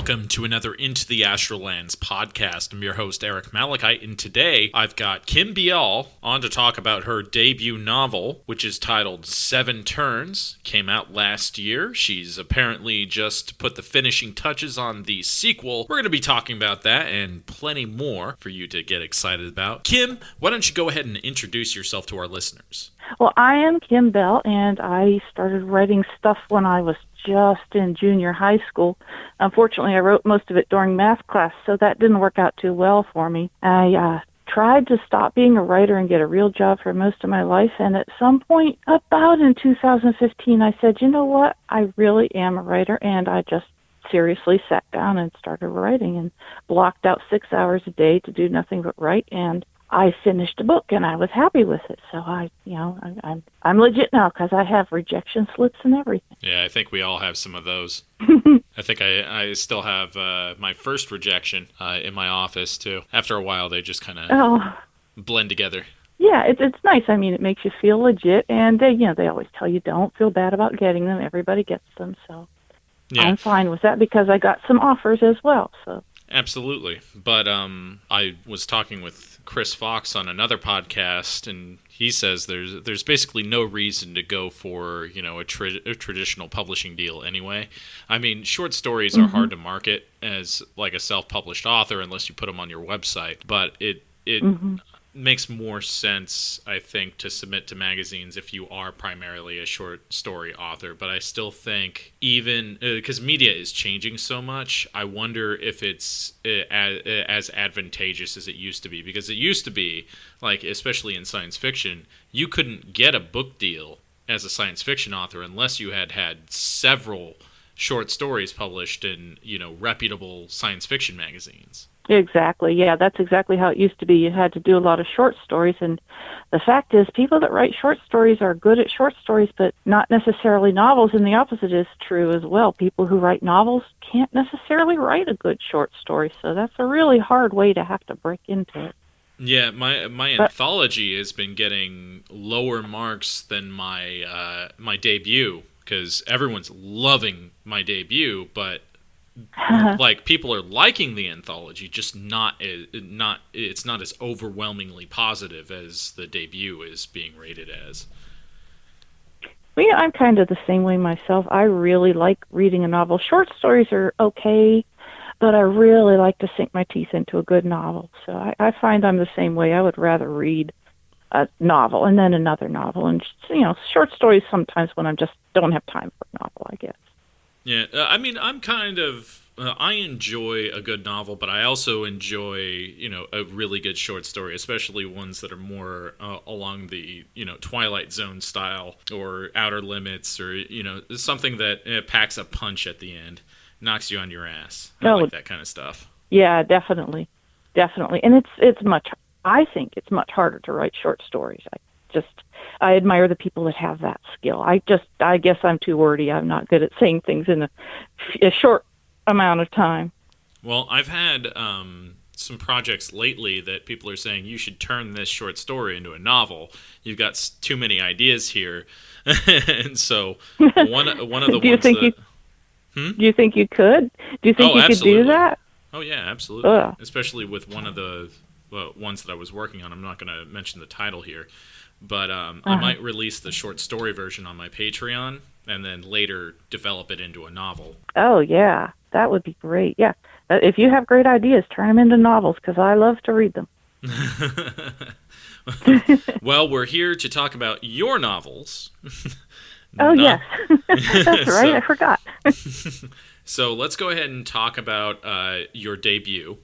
Welcome to another Into the Astral Lands podcast. I'm your host, Eric Malachite, and today I've got Kim Beall on to talk about her debut novel, which is titled 7 Turns. Came out last year. She's apparently just put the finishing touches on the sequel. We're going to be talking about that and plenty more for you to get excited about. Kim, why don't you go ahead and introduce yourself to our listeners? Well, I am Kim Beall, and I started writing stuff when I was just in junior high school. Unfortunately, I wrote most of it during math class, so that didn't work out too well for me. I tried to stop being a writer and get a real job for most of my life, and at some point, about in 2015, I said, you know what, I really am a writer, and I just seriously sat down and started writing and blocked out 6 hours a day to do nothing but write, and I finished a book, and I was happy with it. So I'm legit now because I have rejection slips and everything. Yeah, I think we all have some of those. I think I still have my first rejection in my office, too. After a while, they just kind of blend together. Yeah, it's nice. I mean, it makes you feel legit, and they always tell you don't feel bad about getting them. Everybody gets them, so yeah. I'm fine with that because I got some offers as well, so. Absolutely. But I was talking with Chris Fox on another podcast, and he says there's basically no reason to go for, a traditional publishing deal anyway. I mean, short stories are hard to market as like a self-published author unless you put them on your website, but it makes more sense, I think, to submit to magazines if you are primarily a short story author. But I still think, even because media is changing so much, I wonder if it's as advantageous as it used to be. Because it used to be, like, especially in science fiction, you couldn't get a book deal as a science fiction author unless you had several short stories published in, reputable science fiction magazines. Exactly. Yeah, that's exactly how it used to be. You had to do a lot of short stories, and the fact is people that write short stories are good at short stories, but not necessarily novels, and the opposite is true as well. People who write novels can't necessarily write a good short story, so that's a really hard way to have to break into it. Yeah, my anthology has been getting lower marks than my my debut, because everyone's loving my debut, but like, people are liking the anthology, just it's not as overwhelmingly positive as the debut is being rated as. Well, I'm kind of the same way myself. I really like reading a novel. Short stories are okay, but I really like to sink my teeth into a good novel. So I find I'm the same way. I would rather read a novel and then another novel, and short stories sometimes when I just don't have time for a novel, I guess. Yeah, I mean, I'm kind of, I enjoy a good novel, but I also enjoy, a really good short story, especially ones that are more along the, Twilight Zone style or Outer Limits, or, something that packs a punch at the end, knocks you on your ass. I like that kind of stuff. Yeah, definitely. Definitely. And I think it's much harder to write short stories. I admire the people that have that skill. I guess I'm too wordy. I'm not good at saying things in a short amount of time. Well, I've had some projects lately that people are saying you should turn this short story into a novel. You've got too many ideas here. And so one of the do you ones think that... Do you think you could? Do you think you could do that? Oh, yeah, absolutely. Especially with one of the ones that I was working on. I'm not going to mention the title here. But I might release the short story version on my Patreon and then later develop it into a novel. Oh, yeah. That would be great. Yeah. If you have great ideas, turn them into novels, because I love to read them. Well, we're here to talk about your novels. Yes. That's right. I forgot. So let's go ahead and talk about your debut.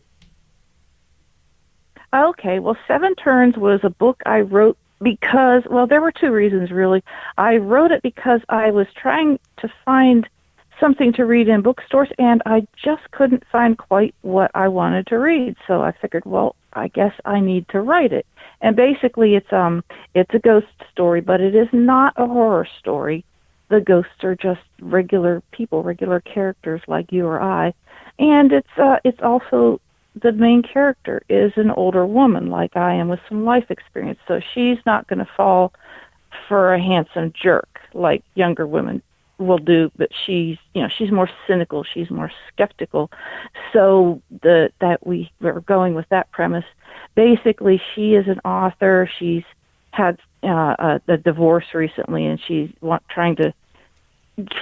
Okay. Well, 7 Turns was a book I wrote because, there were 2 reasons, really. I wrote it because I was trying to find something to read in bookstores, and I just couldn't find quite what I wanted to read. So I figured, I guess I need to write it. And basically, it's a ghost story, but it is not a horror story. The ghosts are just regular people, regular characters like you or I. And it's also, the main character is an older woman like I am with some life experience. So she's not going to fall for a handsome jerk like younger women will do, but she's more cynical, she's more skeptical. So that we were going with that premise. Basically, she is an author. She's had a divorce recently, and she's trying to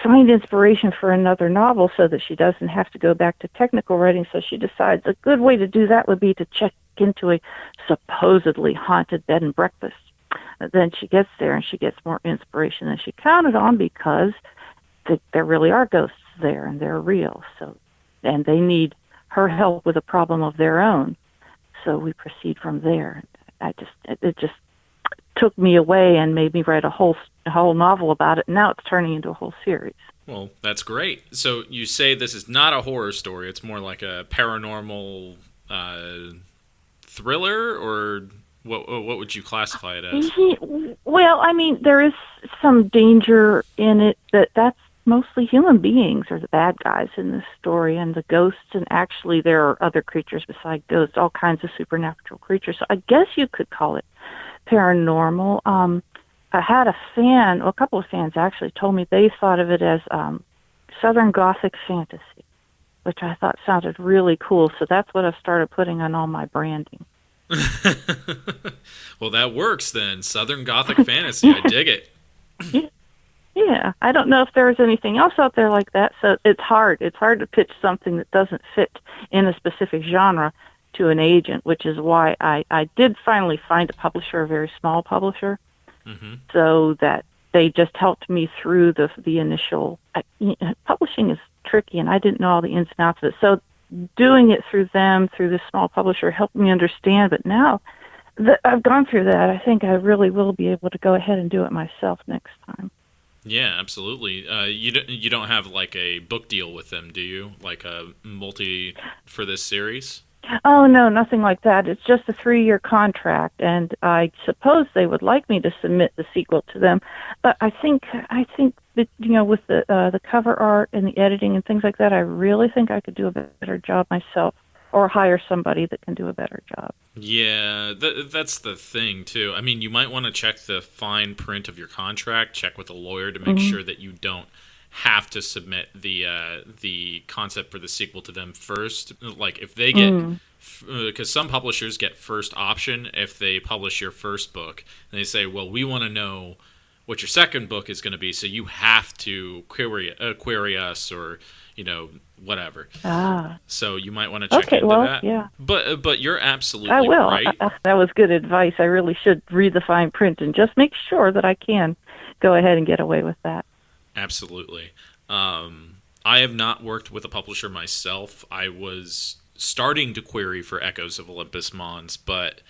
find inspiration for another novel so that she doesn't have to go back to technical writing. So she decides a good way to do that would be to check into a supposedly haunted bed and breakfast. Then she gets there and she gets more inspiration than she counted on, because there really are ghosts there and they're real. So, and they need her help with a problem of their own. So we proceed from there. It just took me away and made me write a whole novel about it. And now it's turning into a whole series. Well, that's great. So you say this is not a horror story; it's more like a paranormal thriller, or what would you classify it as? Well, I mean, there is some danger in it, that's mostly human beings are the bad guys in this story, and the ghosts, and actually there are other creatures besides ghosts, all kinds of supernatural creatures. So I guess you could call it paranormal. I had a couple of fans actually told me they thought of it as Southern Gothic fantasy, which I thought sounded really cool. So that's what I've started putting on all my branding. Well, that works then. Southern Gothic fantasy. I dig it. Yeah, I don't know if there's anything else out there like that. So it's hard. It's hard to pitch something that doesn't fit in a specific genre to an agent, which is why I did finally find a publisher, a very small publisher, so that they just helped me through the initial. Publishing is tricky, and I didn't know all the ins and outs of it. So doing it through them, through this small publisher, helped me understand. But now that I've gone through that, I think I really will be able to go ahead and do it myself next time. Yeah, absolutely. You don't have like a book deal with them, do you? Like a multi for this series? Oh, no, nothing like that. It's just a 3-year contract, and I suppose they would like me to submit the sequel to them. But I think that, with the cover art and the editing and things like that, I really think I could do a better job myself, or hire somebody that can do a better job. Yeah, that's the thing, too. I mean, you might want to check the fine print of your contract, check with a lawyer to make sure that you don't have to submit the concept for the sequel to them first. Like, if they get... Because some publishers get first option if they publish your first book. And they say, well, we want to know what your second book is going to be, so you have to query us, or... whatever. So you might want to check into that. Yeah. But you're absolutely I will. right. That was good advice. I really should read the fine print and just make sure that I can go ahead and get away with that. Absolutely. I have not worked with a publisher myself. I was starting to query for Echoes of Olympus Mons, but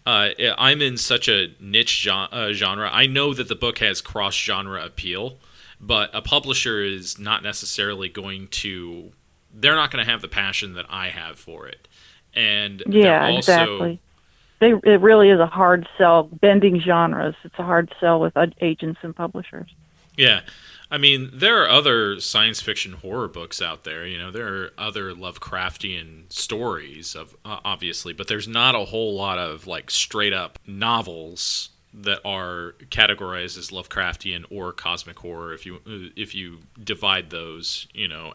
I'm in such a niche genre. I know that the book has cross-genre appeal, but a publisher is not necessarily they're not going to have the passion that I have for it. And yeah, exactly. It really is a hard sell, bending genres. It's a hard sell with agents and publishers. Yeah. I mean, there are other science fiction horror books out there. There are other Lovecraftian stories, obviously, but there's not a whole lot of like straight up novels that are categorized as Lovecraftian or cosmic horror. If you divide those,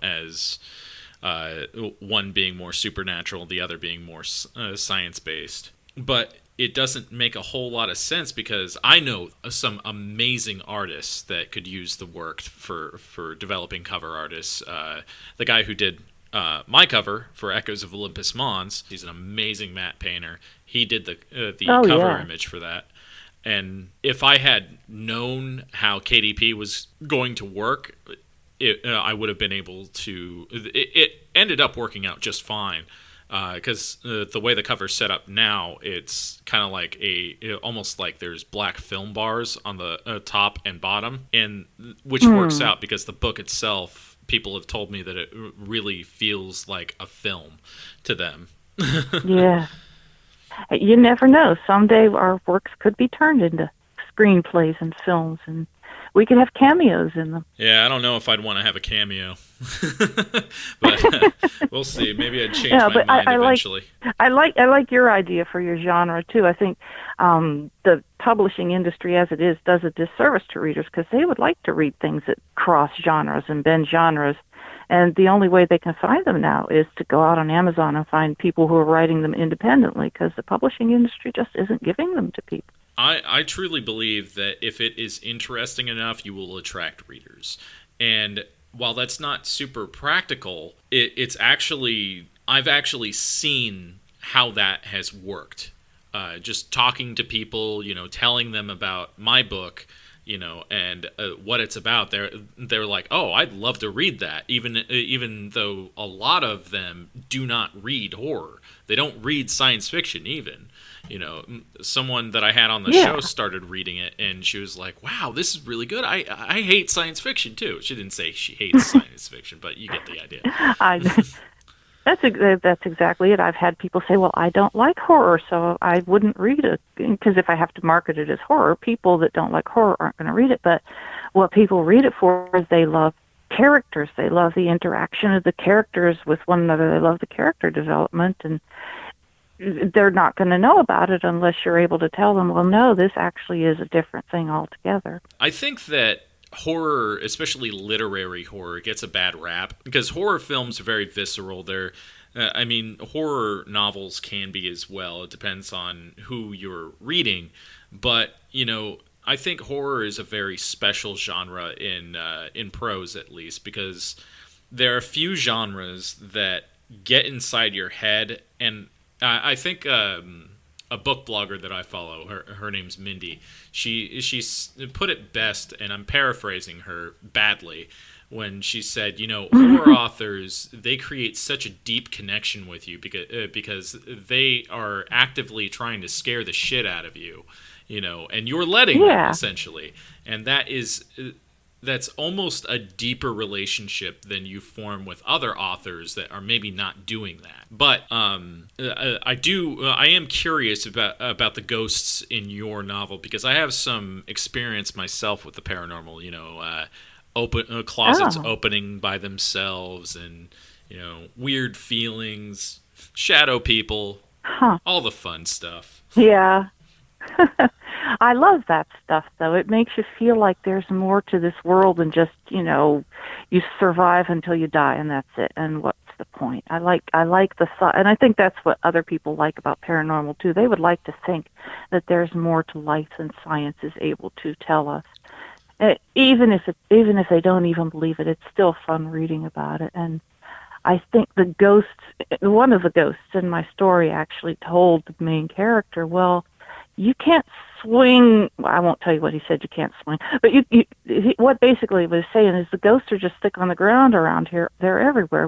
as one being more supernatural, the other being more science based. But it doesn't make a whole lot of sense, because I know some amazing artists that could use the work for developing cover artists. The guy who did my cover for Echoes of Olympus Mons, he's an amazing matte painter. He did the cover image for that. And if I had known how KDP was going to work, I would have been able to... It ended up working out just fine. Because the way the cover's set up now, it's kind of like almost like there's black film bars on the top and bottom, and which works out because the book itself, people have told me that it really feels like a film to them. Yeah. You never know. Someday our works could be turned into screenplays and films, and We could have cameos in them. Yeah, I don't know if I'd want to have a cameo, but we'll see. Maybe I'd change Yeah, my but mind eventually. I like your idea for your genre too. I think the publishing industry as it is does a disservice to readers because they would like to read things that cross genres and bend genres. And the only way they can find them now is to go out on Amazon and find people who are writing them independently because the publishing industry just isn't giving them to people. I truly believe that if it is interesting enough, you will attract readers. And while that's not super practical, it's actually, I've actually seen how that has worked. Just talking to people, telling them about my book, and what it's about. They're like, oh, I'd love to read that. Even though a lot of them do not read horror, they don't read science fiction even. Someone that I had on the show started reading it, and she was like, wow, this is really good. I hate science fiction, too. She didn't say she hates science fiction, but you get the idea. That's exactly it. I've had people say, well, I don't like horror, so I wouldn't read it. Because if I have to market it as horror, people that don't like horror aren't going to read it. But what people read it for is they love characters. They love the interaction of the characters with one another. They love the character development, and they're not going to know about it unless you're able to tell them, well, no, this actually is a different thing altogether. I think that horror, especially literary horror, gets a bad rap because horror films are very visceral. Horror novels can be as well. It depends on who you're reading. But, I think horror is a very special genre in prose, at least, because there are a few genres that get inside your head. And I think a book blogger that I follow, her name's Mindy, she's put it best, and I'm paraphrasing her badly, when she said, horror authors, they create such a deep connection with you because they are actively trying to scare the shit out of you, and you're letting them, essentially. And that's almost a deeper relationship than you form with other authors that are maybe not doing that. But I am curious about the ghosts in your novel because I have some experience myself with the paranormal. Closets opening by themselves, and weird feelings, shadow people, all the fun stuff. Yeah. I love that stuff, though. It makes you feel like there's more to this world than just, you survive until you die and that's it. And what's the point? I like the thought, and I think that's what other people like about paranormal too. They would like to think that there's more to life than science is able to tell us. Even if they don't even believe it, it's still fun reading about it. And I think one of the ghosts in my story actually told the main character, well, you can't swing. I won't tell you what he said. You can't swing. But what basically he was saying is the ghosts are just thick on the ground around here. They're everywhere.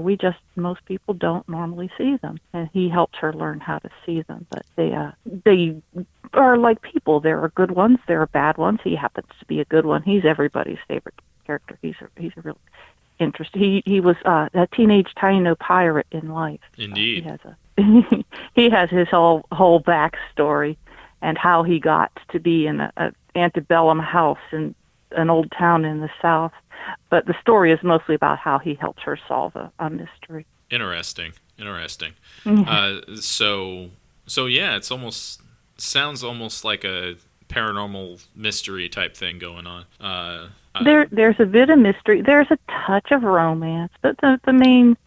Most people don't normally see them. And he helps her learn how to see them. But they are like people. There are good ones. There are bad ones. He happens to be a good one. He's everybody's favorite character. He's a real interesting. He was a teenage Taino pirate in life. Indeed. He has his whole backstory and how he got to be in an antebellum house in an old town in the South. But the story is mostly about how he helps her solve a mystery. Interesting. Mm-hmm. So yeah, sounds almost like a paranormal mystery type thing going on. There's a bit of mystery. There's a touch of romance, but the main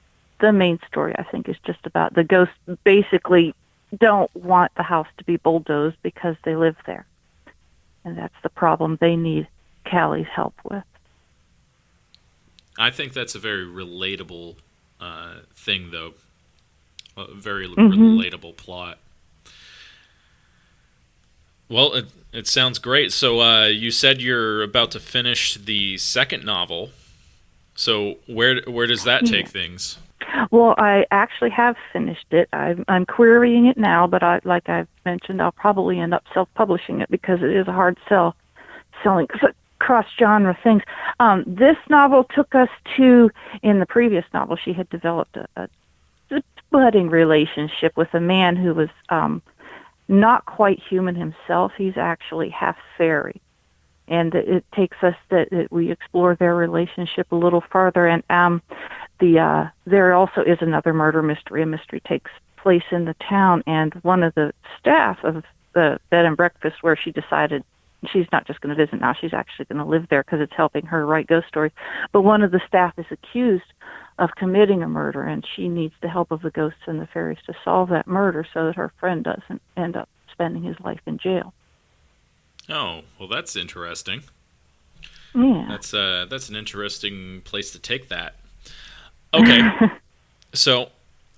story, I think, is just about the ghosts basically don't want the house to be bulldozed because they live there. And that's the problem they need Callie's help with. I think that's a very relatable thing, though. A very relatable plot. Well, it sounds great. So you said you're about to finish the second novel. So where does that take things? Well, I actually have finished it. I'm querying it now, but like I've mentioned, I'll probably end up self-publishing it because it is a hard sell selling cross-genre things. This novel took us in the previous novel, she had developed a budding relationship with a man who was not quite human himself. He's actually half fairy. and it takes us that we explore their relationship a little farther. And there also is another murder mystery. A mystery takes place in the town, and one of the staff of the bed and breakfast where she decided she's not just going to visit now, she's actually going to live there because it's helping her write ghost stories. But one of the staff is accused of committing a murder, and she needs the help of the ghosts and the fairies to solve that murder so that her friend doesn't end up spending his life in jail. Oh, well, that's interesting. Yeah. That's an interesting place to take that. Okay, so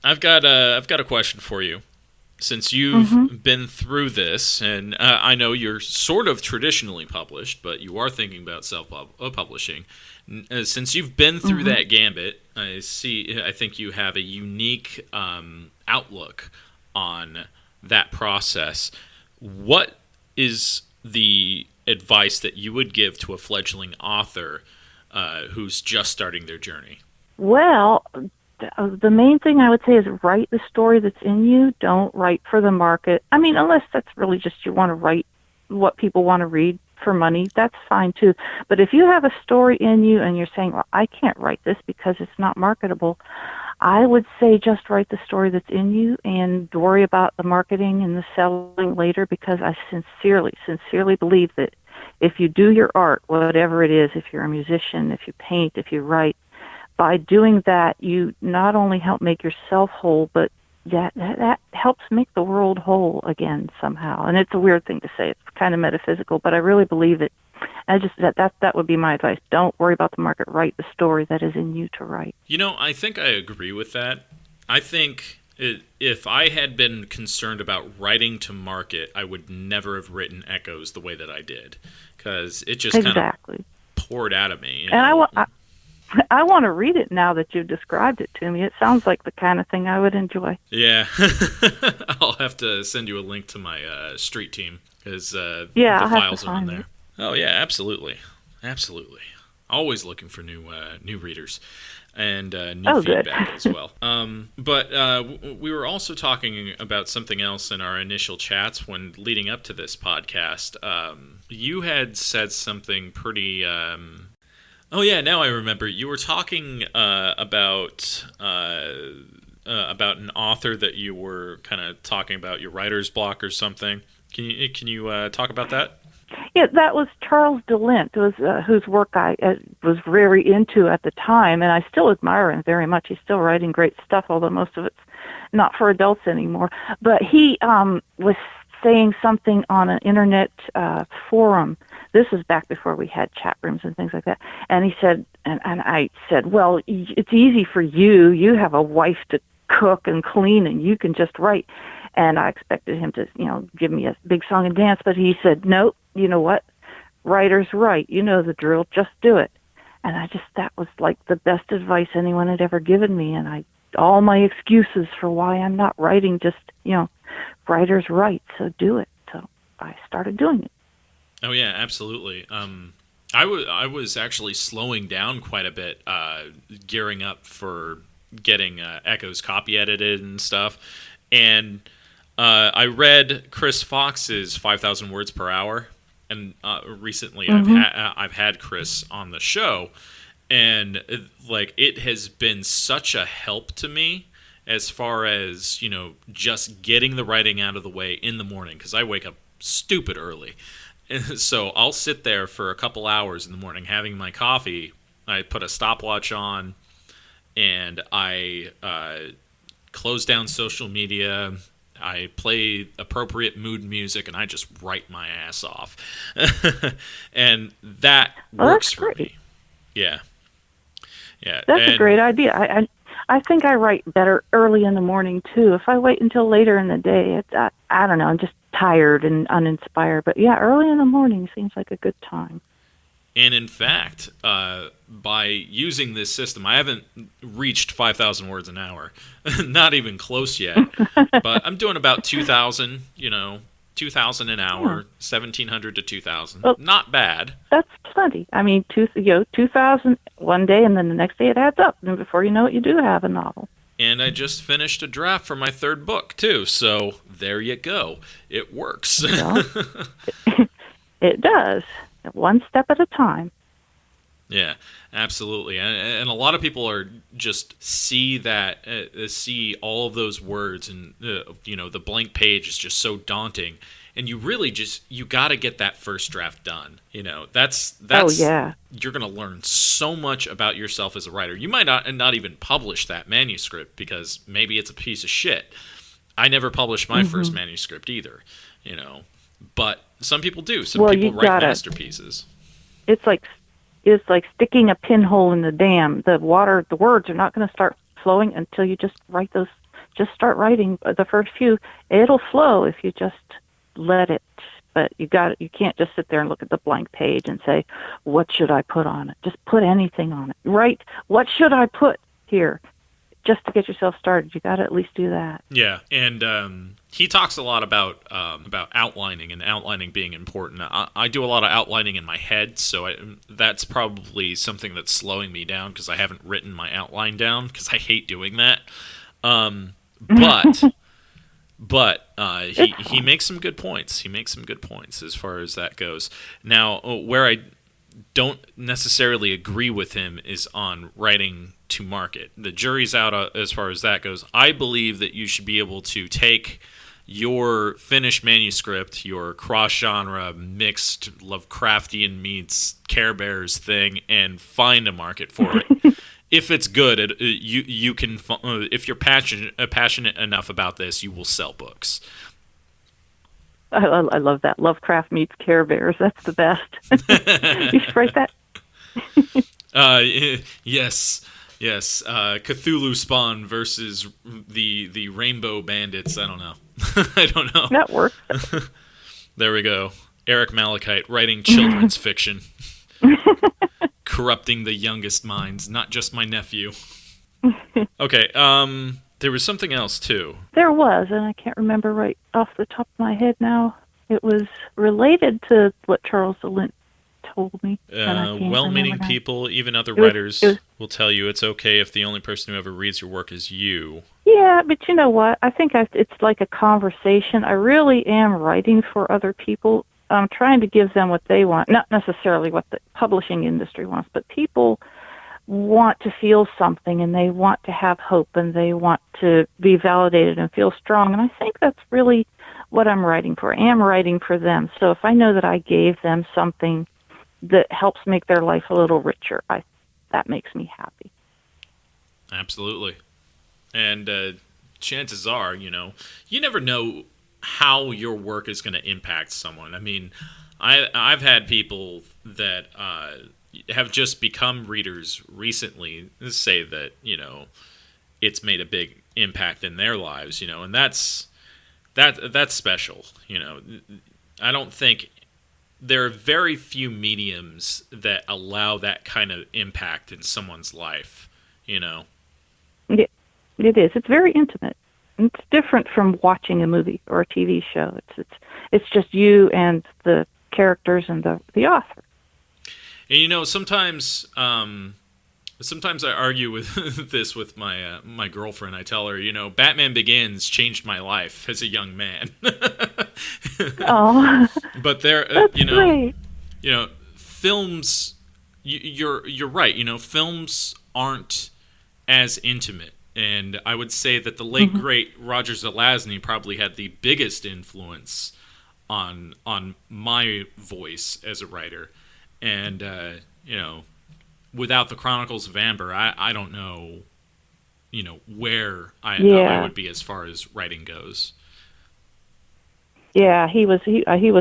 I've got a question for you. Since you've been through this, and I know you're sort of traditionally published, but you are thinking about self-publishing. Since you've been through that gambit, I think you have a unique outlook on that process. What is the advice that you would give to a fledgling author who's just starting their journey? Well, the main thing I would say is write the story that's in you. Don't write for the market. I mean, unless that's really just you want to write what people want to read for money, that's fine too. But if you have a story in you and you're saying, well, I can't write this because it's not marketable, I would say just write the story that's in you and worry about the marketing and the selling later, because I sincerely believe that if you do your art, whatever it is, if you're a musician, if you paint, if you write, by doing that, you not only help make yourself whole, but that helps make the world whole again somehow. And it's a weird thing to say. It's kind of metaphysical, but I really believe it. That would be my advice. Don't worry about the market. Write the story that is in you to write. You know, I think I agree with that. I think if I had been concerned about writing to market, I would never have written Echoes the way that I did, because it just kind of poured out of me. And I want to read it now that you've described it to me. It sounds like the kind of thing I would enjoy. Yeah. I'll have to send you a link to my street team, because the files are on there. Oh, yeah, absolutely. Absolutely. Always looking for new readers and new feedback as well. But we were also talking about something else in our initial chats when leading up to this podcast. You had said something pretty... Oh yeah, now I remember. You were talking about an author that you were kind of talking about your writer's block or something. Can you talk about that? Yeah, that was Charles DeLint, whose work I was very into at the time, and I still admire him very much. He's still writing great stuff, although most of it's not for adults anymore. But he was saying something on an internet forum. This was back before we had chat rooms and things like that. And he said, and I said, well, it's easy for you. You have a wife to cook and clean, and you can just write. And I expected him to, give me a big song and dance. But he said, nope, you know what? Writers write. You know the drill. Just do it. And that was like the best advice anyone had ever given me. And all my excuses for why I'm not writing, just, writers write, so do it. So I started doing it. Oh yeah, absolutely. I was actually slowing down quite a bit, gearing up for getting Echo's copy edited and stuff, and I read Chris Fox's 5,000 words per hour, and recently I've had Chris on the show, and it has been such a help to me as far as just getting the writing out of the way in the morning, because I wake up stupid early. So I'll sit there for a couple hours in the morning having my coffee. I put a stopwatch on, and I close down social media. I play appropriate mood music, and I just write my ass off. And that works for me. Yeah. Yeah. That's a great idea. I think I write better early in the morning, too. If I wait until later in the day, I don't know, I'm just tired and uninspired. But yeah, early in the morning seems like a good time. And in fact, by using this system, I haven't reached 5,000 words an hour, not even close yet. But I'm doing about 2,000, 2,000 an hour, 1,700 to 2,000. Well, not bad. That's plenty. I mean, 2,000 one day, and then the next day it adds up. And before you know it, you do have a novel. And I just finished a draft for my third book, too. So there you go. It works. Well, it does. one step at a time. Yeah, absolutely. And a lot of people are just see see all of those words, and the blank page is just so daunting. And you really you got to get that first draft done. That's Oh, yeah. you're going to learn so much about yourself as a writer. You might not even publish that manuscript because maybe it's a piece of shit. I never published my first manuscript either, but some people do. Some people write masterpieces. It's like sticking a pinhole in the dam. The words are not going to start flowing until you just start writing the first few. It'll flow if you just let it. But you can't just sit there and look at the blank page and say, what should I put on it? Just put anything on it. Write, what should I put here? Just to get yourself started, you got to at least do that. Yeah, and he talks a lot about outlining and outlining being important. I do a lot of outlining in my head, so that's probably something that's slowing me down because I haven't written my outline down because I hate doing that. But he makes some good points. He makes some good points as far as that goes. Now, where I don't necessarily agree with him is on writing to market. The jury's out as far as that goes. I believe that you should be able to take your finished manuscript, your cross-genre mixed Lovecraftian meets Care Bears thing, and find a market for it. If it's good, you can. If you're passionate enough about this, you will sell books. I love that. Lovecraft meets Care Bears. That's the best. You should write that. Yes. Cthulhu Spawn versus the Rainbow Bandits. I don't know. I don't know. That works. There we go. Eric Malachite writing children's fiction. Corrupting the youngest minds, not just my nephew. Okay, there was something else, too. There was, and I can't remember right off the top of my head now. It was related to what Charles DeLint told me. Well-meaning people, even other writers, will tell you it's okay if the only person who ever reads your work is you. Yeah, but you know what? I think it's like a conversation. I really am writing for other people. I'm trying to give them what they want, not necessarily what the publishing industry wants, but people want to feel something, and they want to have hope, and they want to be validated and feel strong. And I think that's really what I'm writing for. I am writing for them. So if I know that I gave them something that helps make their life a little richer, that makes me happy. Absolutely. And chances are, you never know how your work is going to impact someone. I mean, I've had people that have just become readers recently say that, it's made a big impact in their lives, and that's special. I don't think there are very few mediums that allow that kind of impact in someone's life, It is. It's very intimate. It's different from watching a movie or a TV show. It's just you and the characters and the author. And sometimes I argue with this with my girlfriend. I tell her, Batman Begins changed my life as a young man. Oh, but there, great. Films. You're right. Films aren't as intimate. And I would say that the late, great Roger Zelazny probably had the biggest influence on my voice as a writer. And, without the Chronicles of Amber, I don't know, where I would be as far as writing goes. Yeah, he was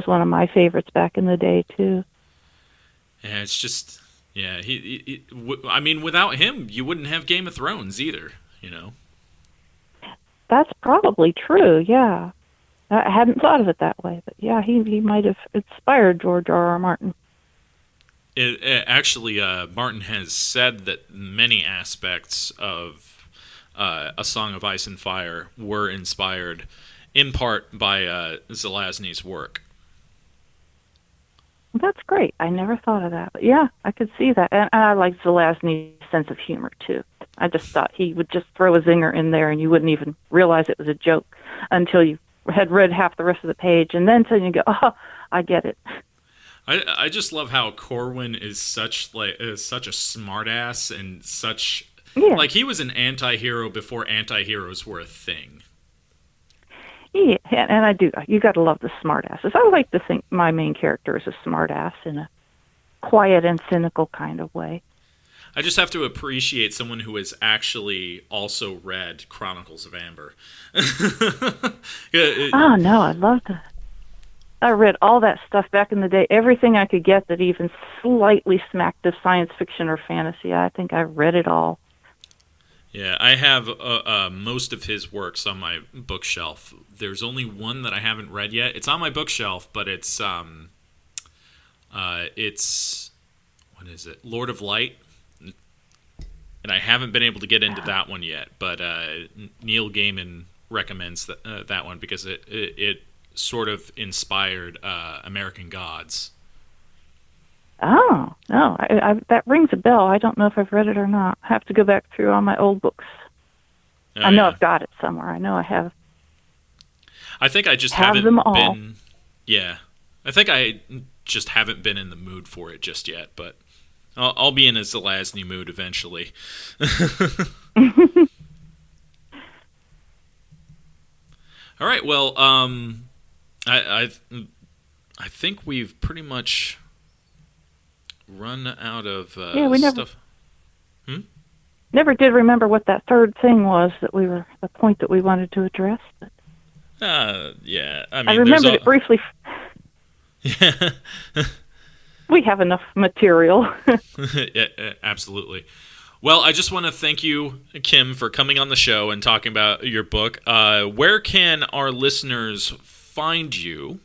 one of my favorites back in the day, too. Yeah, it's just, yeah, I mean, without him, you wouldn't have Game of Thrones either. That's probably true, yeah. I hadn't thought of it that way, but yeah, he might have inspired George R.R. Martin. Actually, Martin has said that many aspects of A Song of Ice and Fire were inspired, in part, by Zelazny's work. That's great. I never thought of that, but yeah, I could see that. And I like Zelazny's sense of humor, too. I just thought he would just throw a zinger in there and you wouldn't even realize it was a joke until you had read half the rest of the page, and then you go, oh, I get it. I just love how Corwin is such a smartass and such Yeah, like he was an anti-hero before anti-heroes were a thing. yeah, and I do. You got to love the smartasses. I like to think my main character is a smartass in a quiet and cynical kind of way. I just have to appreciate someone who has actually also read Chronicles of Amber. Oh no, I love that. I read all that stuff back in the day. Everything I could get that even slightly smacked of science fiction or fantasy. I think I read it all. Yeah, I have most of his works on my bookshelf. There's only one that I haven't read yet. It's on my bookshelf, but it's what is it? Lord of Light, and I haven't been able to get into that one yet. But Neil Gaiman recommends that one because it sort of inspired American Gods. Oh, no, that rings a bell. I don't know if I've read it or not. I have to go back through all my old books. Oh, I know yeah. I've got it somewhere. I know I have. I think I just Have haven't them all. been. Yeah, I think I just haven't been in the mood for it just yet. But I'll be in a Zelazny mood eventually. All right. Well, I think we've pretty much run out of Yeah, we stuff. never did remember what that third thing was the point that we wanted to address. But Yeah. I I mean, remembered it briefly. Yeah. We have enough material. Yeah, absolutely. Well, I just want to thank you, Kim, for coming on the show and talking about your book. Where can our listeners find you?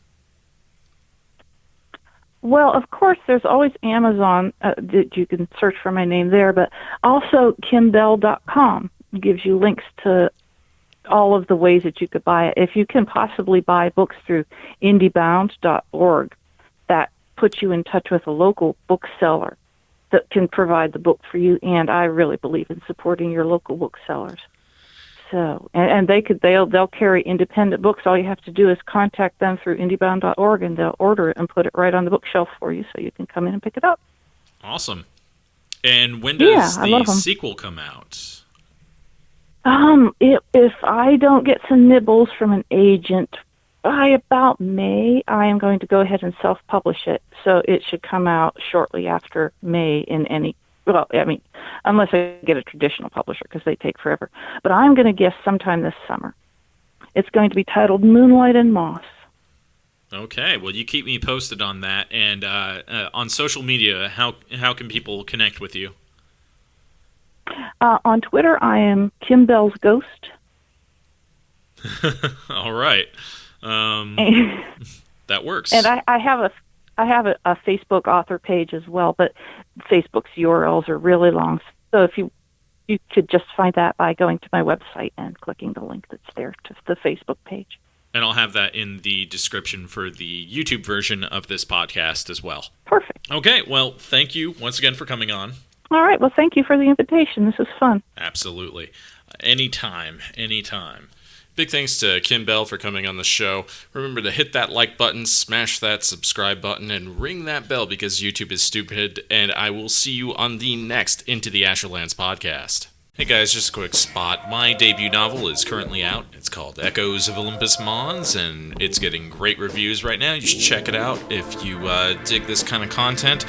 Well, of course, there's always Amazon that you can search for my name there, but also KimBeall.com gives you links to all of the ways that you could buy it. If you can possibly buy books through IndieBound.org, that puts you in touch with a local bookseller that can provide the book for you, and I really believe in supporting your local booksellers. So, and they'll carry independent books. All you have to do is contact them through IndieBound.org, and they'll order it and put it right on the bookshelf for you, so you can come in and pick it up. Awesome. And when does I love the 'em. sequel come out? If I don't get some nibbles from an agent by about May, I am going to go ahead and self-publish it. So it should come out shortly after May in any. Well, I mean, unless I get a traditional publisher because they take forever. But I'm going to guess sometime this summer. It's going to be titled Moonlight and Moss. Okay, well, you keep me posted on that. And on social media, how can people connect with you? On Twitter, I am Kim Beall's Ghost. All right. That works. And I have a Facebook author page as well, but Facebook's URLs are really long. So if you could just find that by going to my website and clicking the link that's there to the Facebook page. And I'll have that in the description for the YouTube version of this podcast as well. Perfect. Okay, well, thank you once again for coming on. All right. Well, thank you for the invitation. This was fun. Absolutely. Anytime. Big thanks to Kim Beall for coming on the show. Remember to hit that like button, smash that subscribe button, and ring that bell because YouTube is stupid, and I will see you on the next Into the Asherlands podcast. Hey guys, just a quick spot. My debut novel is currently out. It's called Echoes of Olympus, Mons, and it's getting great reviews right now. You should check it out if you dig this kind of content.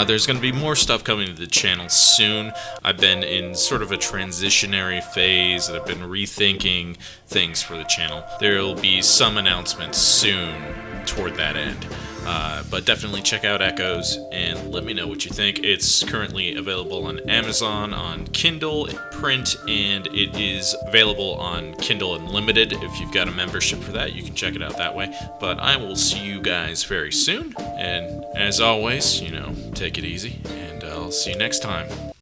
There's going to be more stuff coming to the channel soon. I've been in sort of a transitionary phase that I've been rethinking things for the channel. There will be some announcements soon toward that end. But definitely check out Echoes and let me know what you think. It's currently available on Amazon, on Kindle, print, and it is available on Kindle Unlimited. If you've got a membership for that, you can check it out that way. But I will see you guys very soon. And as always, take it easy, and I'll see you next time.